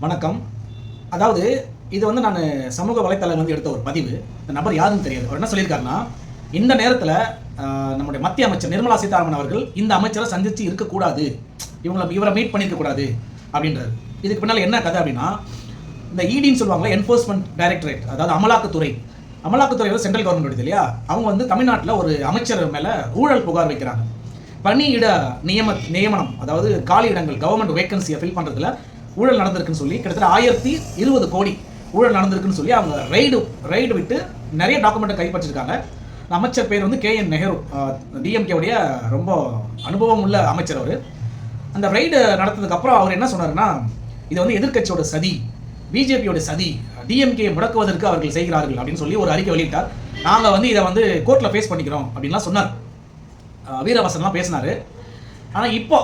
வணக்கம். அதாவது இது வந்து நான் சமூக வலைத்தளங்கள் எடுத்த ஒரு பதிவு. இந்த நபர் யாருன்னு தெரியாது. அவர் என்ன சொல்லியிருக்காருன்னா, இந்த நேரத்தில் நம்முடைய மத்திய அமைச்சர் நிர்மலா சீதாராமன் அவர்கள் இந்த அமைச்சரை சந்தித்து இருக்கக்கூடாது, இவரை மீட் பண்ணியிருக்கக்கூடாது அப்படின்றாரு. இதுக்கு பின்னால் என்ன கதை அப்படின்னா, இந்த இடின்னு சொல்லுவாங்களே, என்ஃபோர்ஸ்மெண்ட் டைரக்டரேட், அதாவது அமலாக்கத்துறை சென்ட்ரல் கவர்மெண்ட் வருது இல்லையா, அவங்க வந்து தமிழ்நாட்டில் ஒரு அமைச்சர் மேலே ஊழல் புகார் வைக்கிறாங்க. பணியிட நியமனம், அதாவது காலி இடங்கள், கவர்மெண்ட் வேகன்சியை ஃபில் பண்ணுறதுல ஊழல் நடந்திருக்குன்னு சொல்லி கிட்டத்தட்ட 1020 கோடி ஊழல் நடந்திருக்குன்னு சொல்லி அவங்க ரைடு விட்டு நிறைய டாக்குமெண்ட்டை கைப்பற்றிருக்காங்க. அமைச்சர் பேர் வந்து KN நெஹ்ரு, டிஎம்கேவுடைய ரொம்ப அனுபவம் உள்ள அமைச்சர் அவர். அந்த ரைடு நடத்ததுக்கப்புறம் அவர் என்ன சொன்னார்னா, இது வந்து எதிர்கட்சியோட சதி, பிஜேபியோட சதி, டிஎம்கே முடக்குவதற்கு அவர்கள் செய்கிறார்கள் அப்படின்னு சொல்லி ஒரு அறிக்கை வெளியிட்டார். நாங்கள் வந்து இதை வந்து கோர்ட்டில் ஃபேஸ் பண்ணிக்கிறோம் அப்படின்லாம் சொன்னார். வீரவசனம்லாம் பேசினார். ஆனால் இப்போ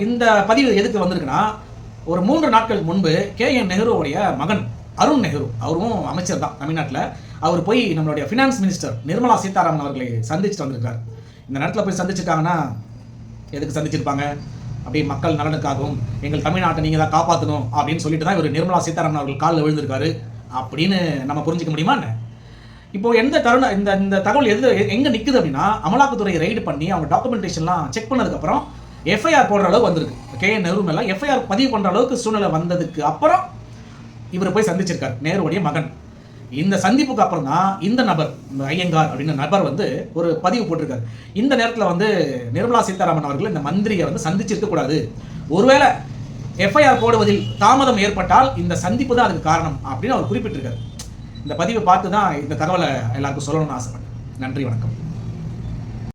இந்த பதிவு எதுக்கு வந்திருக்குன்னா, ஒரு 3 நாட்களுக்கு முன்பு KN நெஹ்ருவுடைய மகன் அருண் நெஹ்ரு, அவரும் அமைச்சர் தான் தமிழ்நாட்டில், அவர் போய் நம்மளுடைய ஃபினான்ஸ் மினிஸ்டர் நிர்மலா சீதாராமன் அவர்களை சந்திச்சுட்டு வந்திருக்கார். இந்த நேரத்தில் போய் சந்திச்சிருக்காங்கன்னா எதுக்கு சந்திச்சிருப்பாங்க? அப்படி மக்கள் நலனுக்காகவும் எங்கள் தமிழ்நாட்டை நீங்கள் தான் காப்பாற்றணும் அப்படின்னு சொல்லிட்டு தான் இவர் நிர்மலா சீதாராமன் அவர்கள் காலில் விழுந்திருக்காரு அப்படின்னு நம்ம புரிஞ்சிக்க முடியுமா? இப்போ எந்த தருணம் இந்த தகவல் எங்கே நிற்குது அப்படின்னா, அமலாக்கத்துறை ரைடு பண்ணி அவங்க டாக்குமெண்டேஷன்லாம் செக் பண்ணதுக்கப்புறம் எஃப்ஐஆர் போடுற அளவுக்கு வந்திருக்கு. KN நெஹ்ரு மேலே எஃப்ஐஆர் பதிவு பண்ணுற அளவுக்கு சூழ்நிலை வந்ததுக்கு அப்புறம் இவர் போய் சந்திச்சிருக்கார், நேருடைய மகன். இந்த சந்திப்புக்கு அப்புறம் தான் இந்த நபர், இந்த ஐயங்கார் அப்படின்ற நபர் வந்து ஒரு பதிவு போட்டிருக்காரு. இந்த நேரத்தில் வந்து நிர்மலா சீதாராமன் அவர்கள் இந்த மந்திரியை வந்து சந்திச்சிருக்கக்கூடாது, ஒருவேளை எஃப்ஐஆர் போடுவதில் தாமதம் ஏற்பட்டால் இந்த சந்திப்பு தான் அதுக்கு காரணம் அப்படின்னு அவர் குறிப்பிட்டிருக்காரு. இந்த பதிவை பார்த்து தான் இந்த தகவலை எல்லாருக்கும் சொல்லணும்னு ஆசைப்பட்டேன். நன்றி, வணக்கம்.